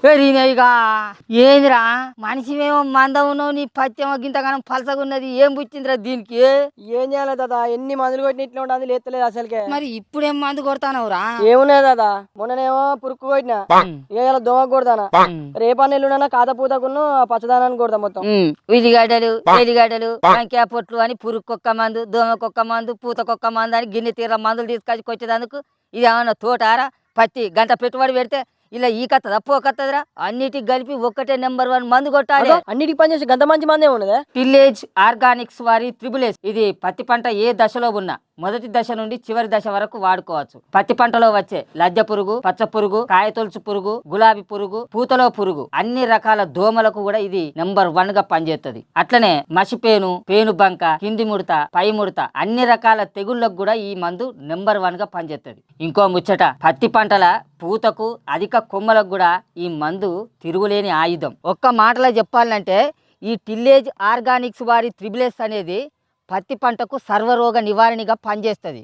పెరిగినాయిగా ఏందిరా మనిషిమేమో మందం ఉన్నావు, నీ పత్యమో గింతగానం పలసగున్నది, ఏం పుచ్చిందిరా దీనికి? ఏం చేయాలి దాదా, ఎన్ని మందులు కొట్టిన ఇట్లా ఉండదు, లేస్తలేదు అసలుకే. మరి ఇప్పుడేం మందు కొడతానవురా? ఏమున్నాయి దాదా, మొన్ననేమో పురుక్కు కొట్టినా, ఇవాళ దోమ కొడతానా, రేపన్న ఎల్లుండన్నా కాతపూతకును పచ్చదానాన్ని కొడతా మొత్తం. ఉల్లిగడ్డలు ఎల్లిగడ్డలు వంకాయ పొట్లు అని పురుగుకొక్క మందు, దోమకొక్క మందు, పూతకొక్క మందు అని గిన్నె తీర మందులు తీసుకొచ్చి కొచ్చేదందుకు ఇది ఏమన్నా తోటారా? పత్తి గంట పెట్టుబడి పెడితే ఇలా ఈ కత్తదా పోకత్తదిరా? అన్నిటికి కలిపి ఒక్కటే నెంబర్ 1 మందు కొట్టాలి. అన్నిటికి పనిచేసి గంత మంచి మందే ఉన్నదా? విలేజ్ ఆర్గానిక్స్ వారి త్రిబులేస్. ఇది పత్తి పంట ఏ దశలో ఉన్నా మొదటి దశ నుండి చివరి దశ వరకు వాడుకోవచ్చు. పత్తి పంటలో వచ్చే లద్దె పురుగు, పచ్చ పురుగు, కాయతొలుచు పురుగు, గులాబీ పురుగు, పూతలో పురుగు, అన్ని రకాల దోమలకు కూడా ఇది నెంబర్ 1 గా పనిచేస్తుంది. అట్లనే మసిపేను, పేను బంక, కింది ముడత, పై ముడత, అన్ని రకాల తెగుళ్లకు కూడా ఈ మందు నెంబర్ 1 గా పనిచేస్తుంది. ఇంకో ముచ్చట, పత్తి పంటల పూతకు అధిక కొమ్మలకు కూడా ఈ మందు తిరుగులేని ఆయుధం. ఒక్క మాటలో చెప్పాలంటే ఈ విలేజ్ ఆర్గానిక్స్ వారి త్రిబులేస్ అనేది పత్తి పంటకు సర్వరోగ నివారణగా పనిచేస్తుంది.